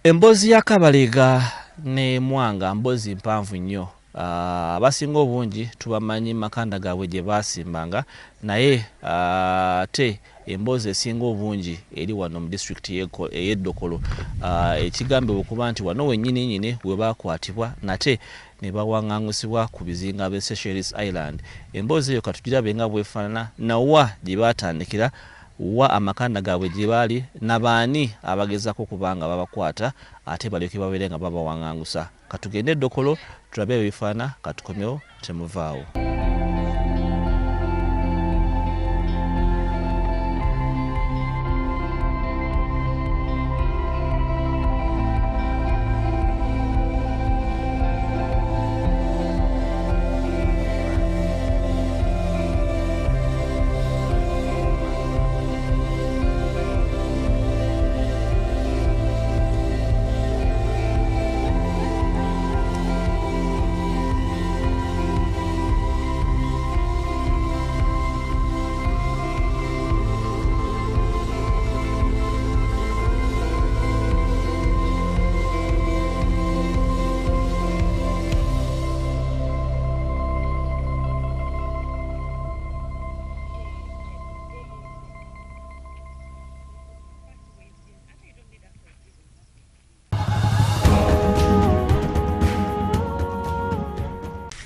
Embozi ya Kabaelga ne Mwanga mbozi mpanvu nnyo. Abasinga obungi tubamanyi makanda gaabwe gye basimbanga naye ate embozi esinga obungi eri wano mu district y'Eddokolo. Ekigambibwa okuba nti wano wennyini we bakwatibwa nate ne bawaŋŋangusibwa ku bizinga b'e Seychelles Island. Embozi eyo katugirabe nga bwefaanana nawa gye baatandikira wa amakanda gaabwe gye baali nabaani abagezaako kubanga babakwata ate balyoke babeere nga babawaŋŋangusa. Katugende Eddokolo tulabe ebifaana katukomyewo temuvaawo.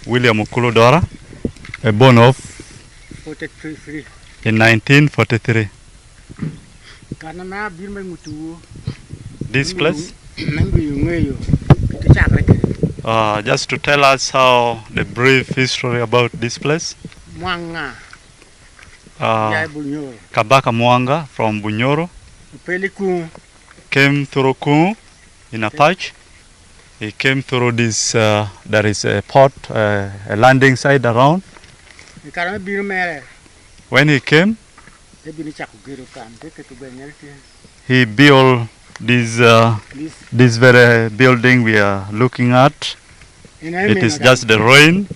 William Kuludora, born of 43. in 1943. This place? Just to tell us how the brief history about this place. Mwanga Kabaka Mwanga from Bunyoro came through Kung in a patch. He came through this, there is a port, a landing site around. When he came, he built this very building we are looking at. It is just the ruin.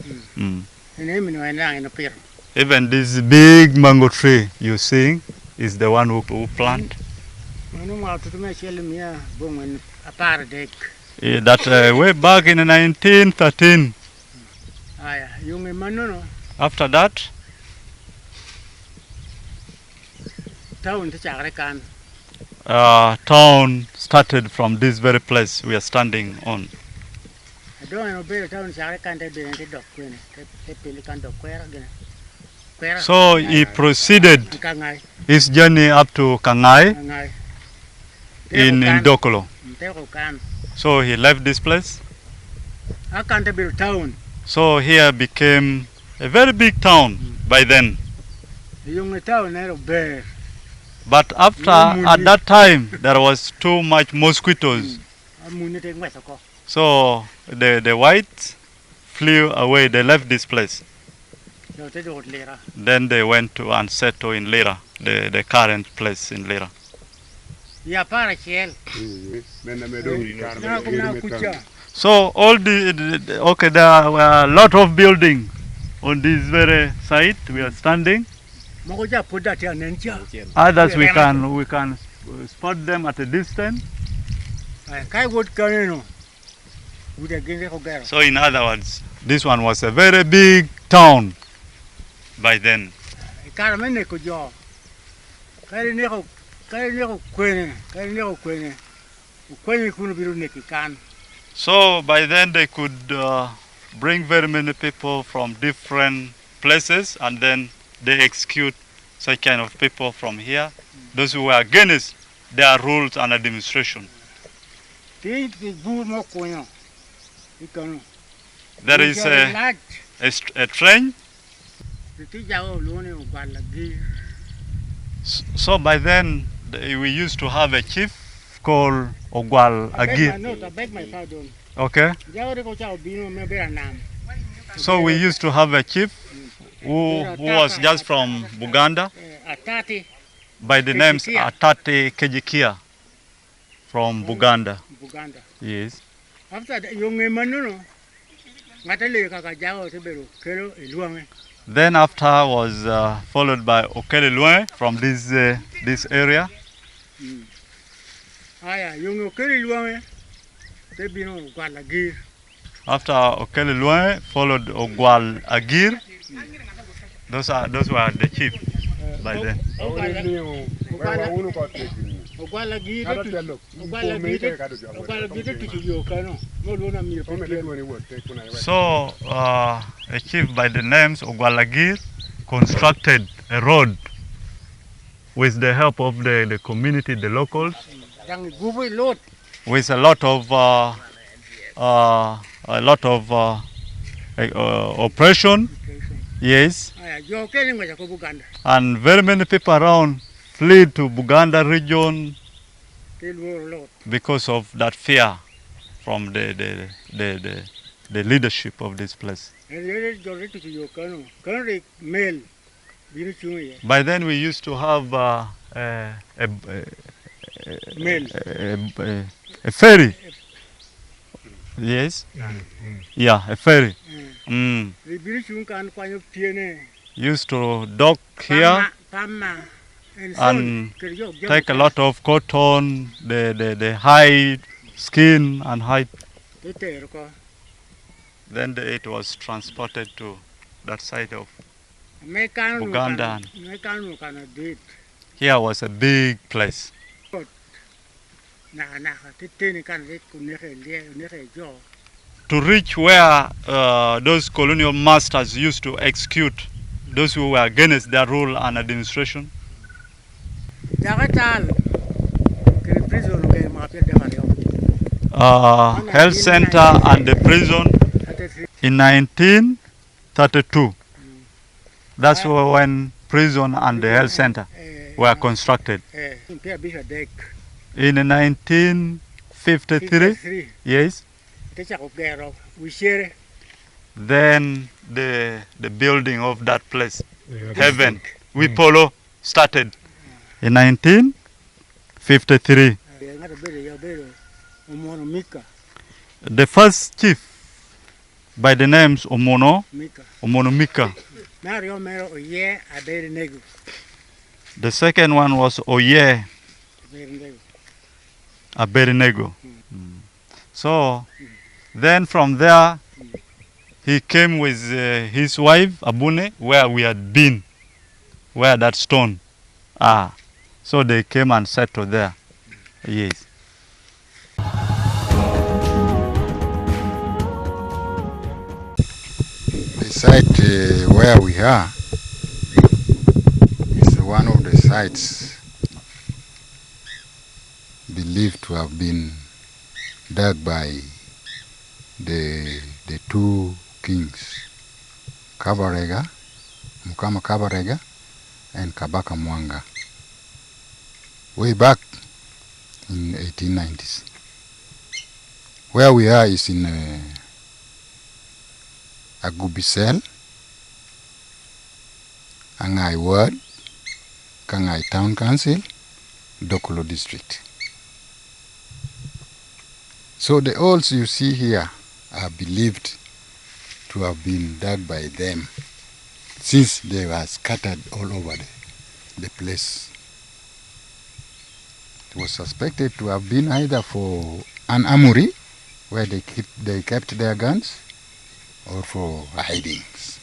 Even this big mango tree you're seeing is the one who planted. That way back in 1913. After that, town started from this very place we are standing on. So he proceeded his journey up to Kangai in Dokolo. So he left this place. So here became a very big town by then. But after, at that time, there was too much mosquitoes. So the whites flew away, they left this place. Then they went to and settled in Lira, the current place in Lira. So all okay, there were a lot of buildings on this very site we are standing. Others we can spot them at a distance. So in other words, this one was a very big town by then. So by then they could bring very many people from different places and then they execute such kind of people from here, those who were against their rules and administration. There is a train. So by then we used to have a chief called Ogwal Agir. Okay. So we used to have a chief who was just from Uganda by the name Atate Kejikia from Buganda. Yes. After that, then after was followed by Okele Luin from this area. They be no Gualagir. After Okelelwe followed Ogwal Agir. Those were the chief by then. So a chief by the names Ogwalagir constructed a road with the help of the community, the locals, with a lot of oppression. Yes. And very many people around fled to Buganda region because of that fear from the leadership of this place. By then we used to have a ferry. Yes. Yeah, a ferry. Used to dock here and take a lot of cotton, the hide, skin and hide. Then it was transported to that side of Uganda. Here was a big place. To reach where those colonial masters used to execute those who were against their rule and administration. Health center and the prison in 1932. That's when prison and the health center were constructed. In 1953, yes. Then the building of that place, Heaven, Wipolo, started in 1953. The first chief by the names Omono Mika. The second one was Oye Aberinego. So then from there he came with his wife Abune, where we had been, where that stone are. So they came and settled there. Yes. The site where we are is one of the sites believed to have been dug by the two kings, Kabaelga, Mukama Kabaelga, and Kabaka Mwanga, way back in 1890s. Where we are is in Agubisel, Angai Ward, Kangai Town Council, Dokolo District. So the holes you see here are believed to have been dug by them, since they were scattered all over the place. It was suspected to have been either for an armory, where they kept their guns, or for hidings.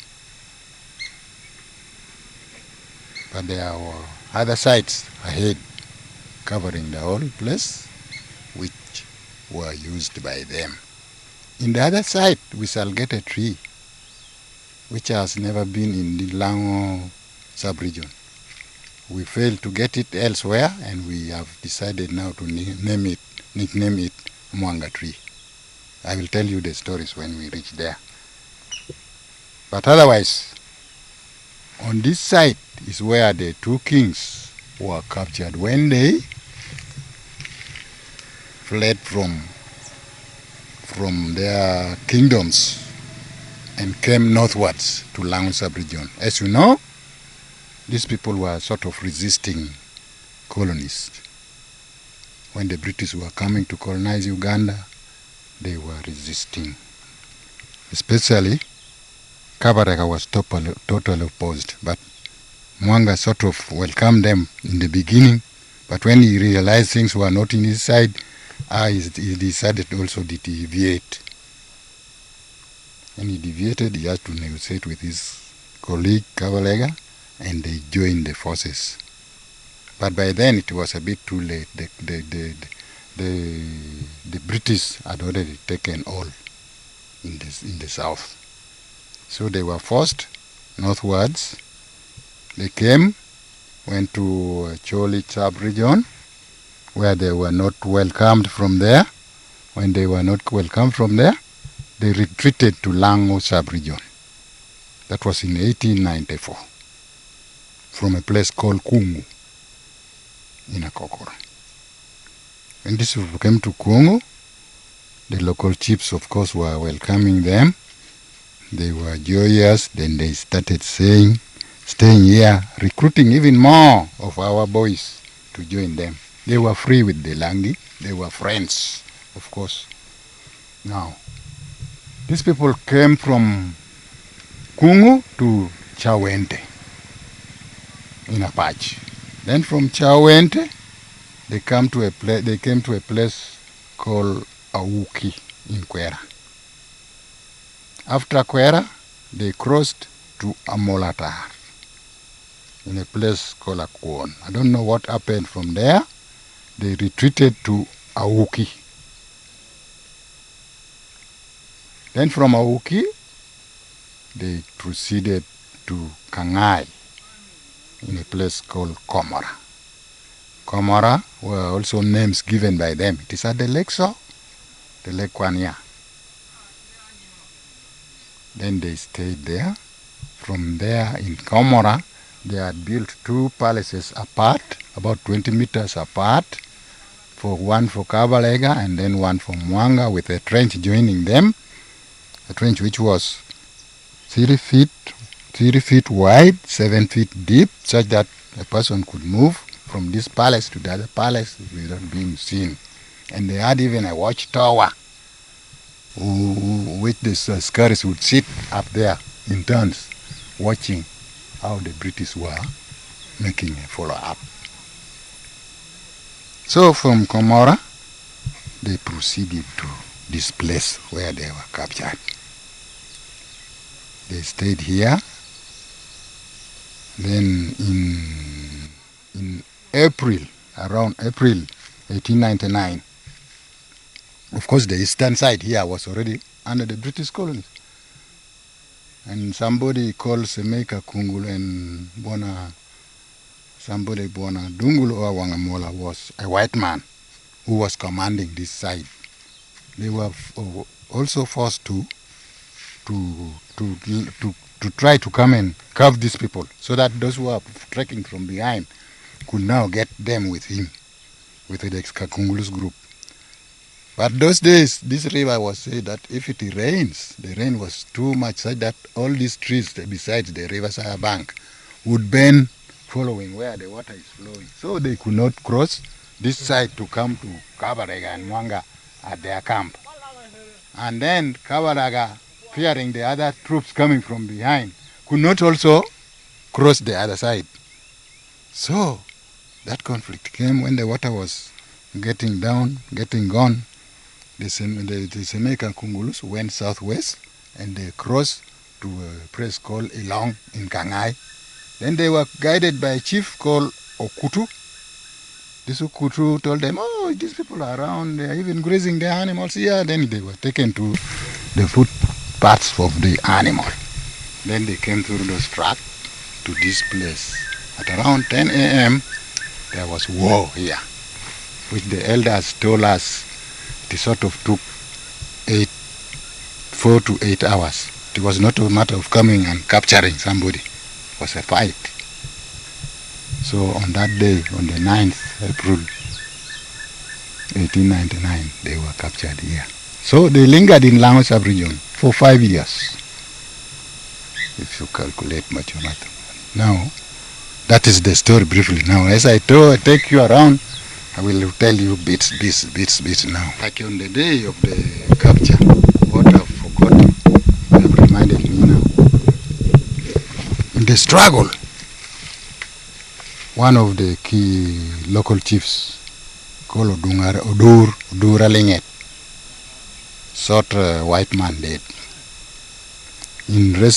But there were other sites ahead covering the whole place, which were used by them. In the other side, we shall get a tree, which has never been in the Lango sub-region. We failed to get it elsewhere, and we have decided now to nickname it Mwanga tree. I will tell you the stories when we reach there. But otherwise, on this side is where the two kings were captured when they fled from their kingdoms and came northwards to Lango sub-region. As you know, these people were sort of resisting colonists. When the British were coming to colonize Uganda, they were resisting. Especially, Kabaelga was totally opposed, but Mwanga sort of welcomed them in the beginning, but when he realized things were not in his side, he decided also to deviate. And he deviated, he had to negotiate with his colleague Kabaelga, and they joined the forces. But by then it was a bit too late. The British had already taken all in the south. So they were forced northwards. They came, went to Choli sub-region, where they were not welcomed from there. When they were not welcomed from there, they retreated to Lango sub-region. That was in 1894, from a place called Kungu in Akokora. When these people came to Kungu, the local chiefs, of course, were welcoming them. They were joyous. Then they started staying here, recruiting even more of our boys to join them. They were free with the Langi. They were friends, of course. Now, these people came from Kungu to Chawente in Apache. Then from Chawente, they came to a place called Auki in Kwera. After Kwera, they crossed to Amolatar in a place called Akwon. I don't know what happened from there. They retreated to Auki. Then from Auki, they proceeded to Kangai in a place called Komora. Komora were also names given by them. It is at the lake shore, the Lake Kwanya. Then they stayed there. From there in Komora, they had built two palaces apart, about 20 meters apart, one for Kabaelga and then one for Mwanga, with a trench joining them, a trench which was 3 feet wide, 7 feet deep, such that a person could move from this palace to the other palace without being seen. And they had even a watchtower, which the scouts would sit up there in turns, watching how the British were making a follow-up. So from Komora, they proceeded to this place where they were captured. They stayed here. Then in April, around April 1899, of course the eastern side here was already under the British colonies. And somebody called Semeka Kungulu and somebody Bona Dungulu or Wangamola was a white man who was commanding this side. They were also forced to try to come and curve these people, so that those who are trekking from behind could now get them with him, with the Kakungulu's group. But those days, this river was said that if it rains, the rain was too much, such that all these trees besides the riverside bank would bend following where the water is flowing. So they could not cross this side to come to Kabaelga and Mwanga at their camp. And then Kabaelga, fearing the other troops coming from behind, could not also cross the other side. So that conflict came when the water was getting down, getting gone. The Semeka Kungulus went southwest and they crossed to a place called Ilong in Kangai. Then they were guided by a chief called Okutu. This Okutu told them, oh, these people are around, they are even grazing their animals here. Then they were taken to the foot parts of the animal. Then they came through those tracks to this place. At around 10 a.m., there was war here, which the elders told us it sort of took 4 to 8 hours. It was not a matter of coming and capturing somebody. It was a fight. So on that day, on the 9th April 1899, they were captured here. So they lingered in Lango sub-region for 5 years, if you calculate mathematics. Now, that is the story briefly. Now, as I take you around, I will tell you bits now. Like on the day of the capture, what I've forgotten, you have reminded me now. In the struggle, one of the key local chiefs called Oduralinget, shot white man dead. In the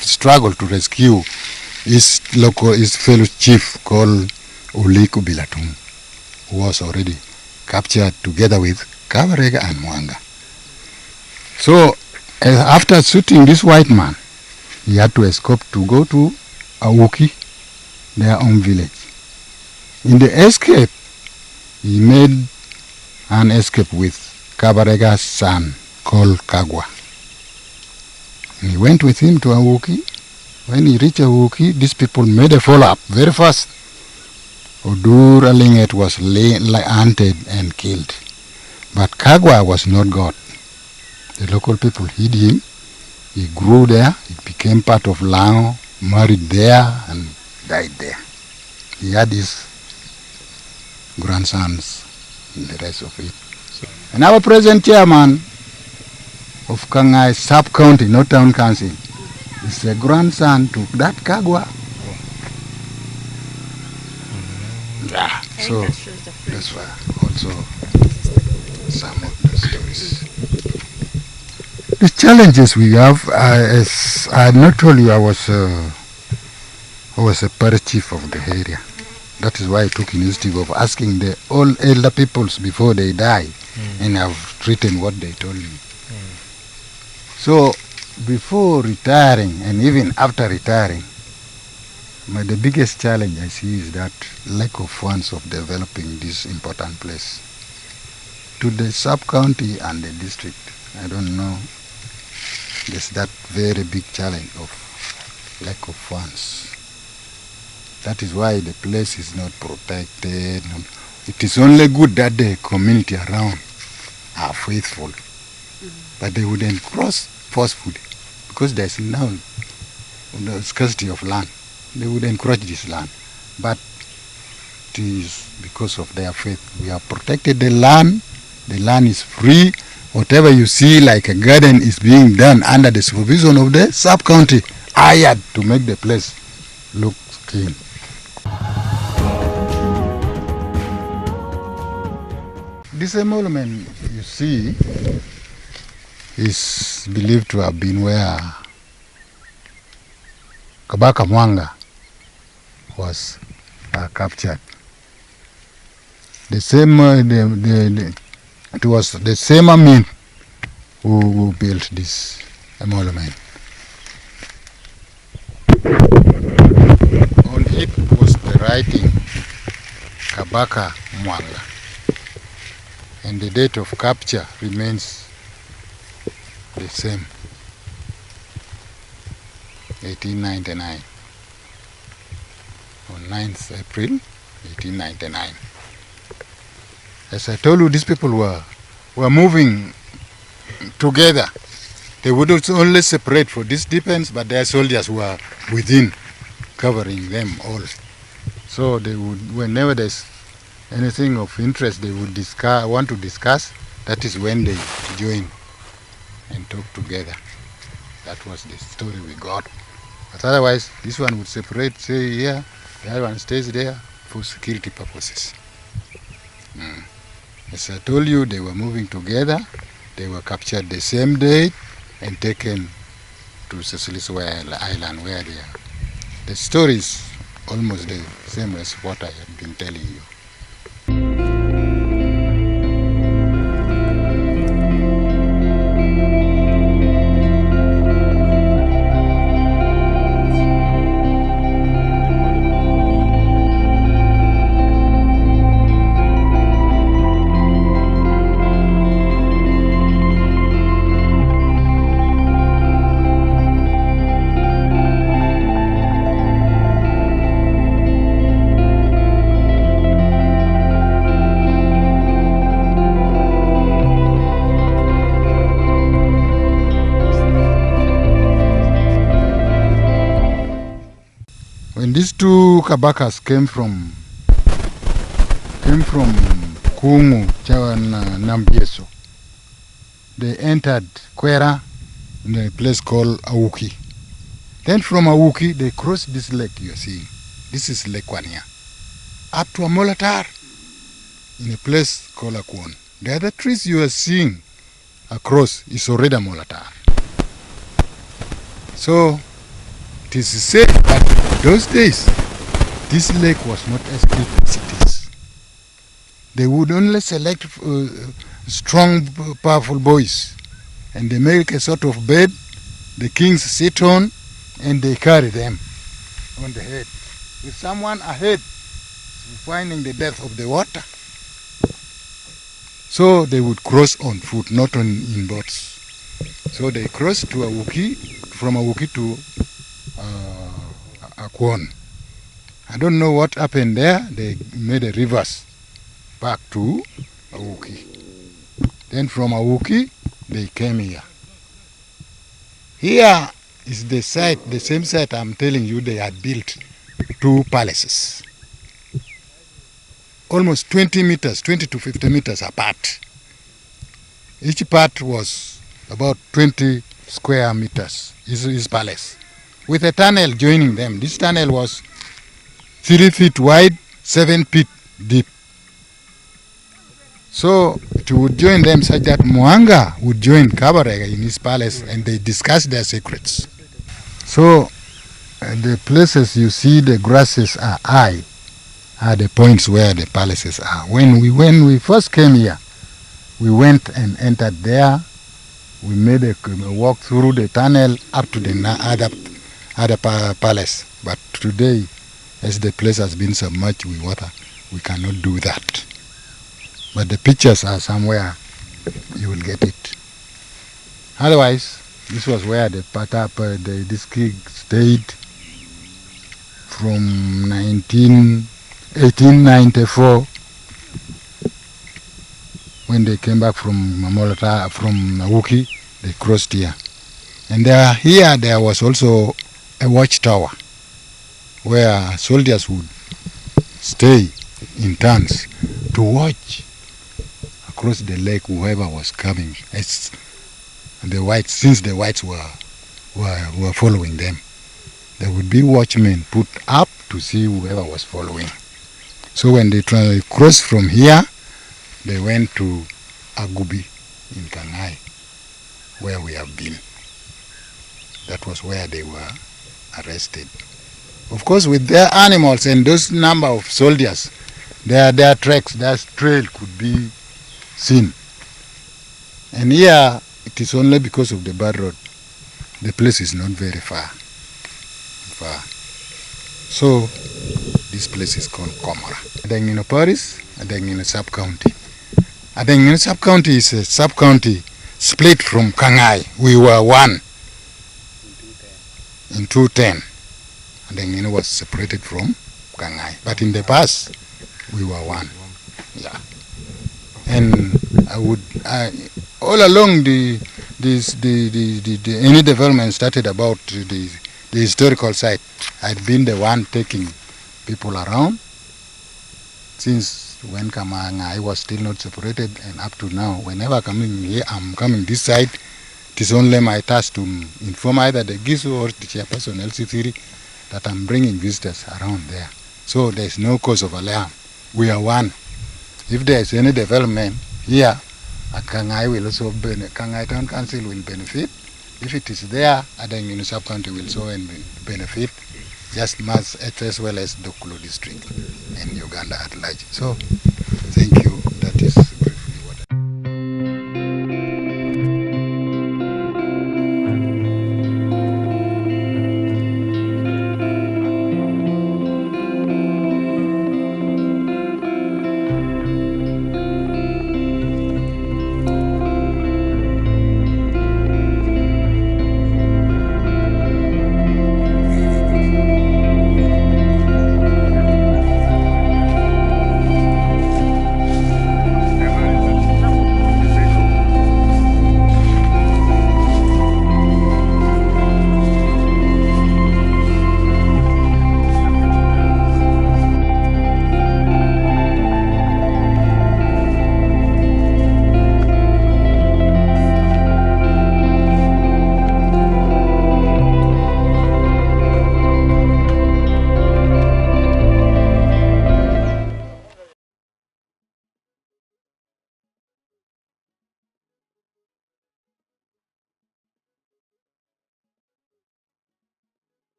struggle to rescue his fellow chief called Uliku Bilatung, who was already captured together with Kabaelga and Mwanga. So after shooting this white man, he had to escape to go to Awuki, their own village. In the escape, he made an escape with Kabaelga's son called Kagwa. And he went with him to Awuki. When he reached Awuki, these people made a follow-up very fast. Oduralinget was hunted and killed. But Kagwa was not God. The local people hid him. He grew there. He became part of Lango, married there, and died there. He had his grandsons and the rest of it. And our present chairman of Kangai sub-county, not town council, is a grandson to that Kagwa. Yeah, so that's why also some of the stories. The challenges we have, as I not told you, I was a parish chief of the area. That is why I took initiative of asking the all elder peoples before they die, and I've written what they told me. So before retiring and even after retiring, the biggest challenge I see is that lack of funds of developing this important place. To the sub-county and the district, I don't know, there's that very big challenge of lack of funds. That is why the place is not protected. It is only good that the community around are faithful, but they wouldn't cross forcefully because there's now the scarcity of land. They would encroach this land, but it is because of their faith. We have protected the land. The land is free. Whatever you see like a garden is being done under the supervision of the sub-county hired to make the place look clean. This emolument you see is believed to have been where Kabaka Mwanga was captured. The same, it was the same Amin who built this emolument. On it was the writing Kabaka Mwanga, and the date of capture remains the same, 1899, on 9th April 1899. As I told you, these people were moving together. They would only separate for this defense, but their soldiers were within, covering them all. So they would, whenever there's anything of interest they would want to discuss, that is when they join and talk together. That was the story we got. But otherwise, this one would separate, say here, the other one stays there for security purposes. As I told you, they were moving together. They were captured the same day and taken to Sicily Island where they are. The story is almost the same as what I have been telling you. When these two Kabakas came from Kungu, Nambieso, they entered Kwera in a place called Awuki. Then from Awuki, they crossed this lake you are seeing. This is Lake Wania. Up to Amolatar. in a place called Akwon. The other trees you are seeing across is already a molotov. So it is said that those days this lake was not as big as it is. They would only select strong, powerful boys, and they make a sort of bed the kings sit on, and they carry them on the head. With someone ahead finding the depth of the water. So they would cross on foot, not in boats. So they crossed to Awuki, from Awuki to Akwon. I don't know what happened there. They made a reverse back to Awuki. Then from Awuki, they came here. Here is the site, the same site I'm telling you they had built 2 palaces. Almost 20 meters, 20 to 50 meters apart. Each part was about 20 square meters, his palace, with a tunnel joining them. This tunnel was 3 feet wide, 7 feet deep. So it would join them such that Mwanga would join Kabaelga in his palace, and they discussed their secrets. So the places you see the grasses are high are the points where the palaces are. When we first came here, we went and entered there. We made a walk through the tunnel up to the other palace. But today, as the place has been submerged with water, we cannot do that. But the pictures are somewhere, you will get it. Otherwise, this was where the this king stayed from 1894, when they came back from Awuki, they crossed here. And there was also a watchtower where soldiers would stay in turns to watch across the lake whoever was coming. It's the whites, since the whites were following them, there would be watchmen put up to see whoever was following. So when they crossed from here, they went to Agubi in Kangai, where we have been. That was where they were arrested. Of course, with their animals and those number of soldiers, their tracks, their trail could be seen. And here, it is only because of the bad road. The place is not very far. So, this place is called Komora. Adengino Paris, Adengino sub-county. Adengino sub-county is a sub-county split from Kangai. We were one in 2010. Adengino was separated from Kangai. But in the past, we were one. Yeah. And all along any development started about the historical site, I'd been the one taking people around since when I was still not separated, and up to now. Whenever I'm coming this side, it is only my task to inform either the Gisu or the chairperson LC3 that I'm bringing visitors around there. So there's no cause of alarm. We are one. If there's any development here, Kangai will also Kangai Town Council will benefit. If it is there, Adengino sub-county will so benefit, just as well as Dokulo district and Uganda at large. So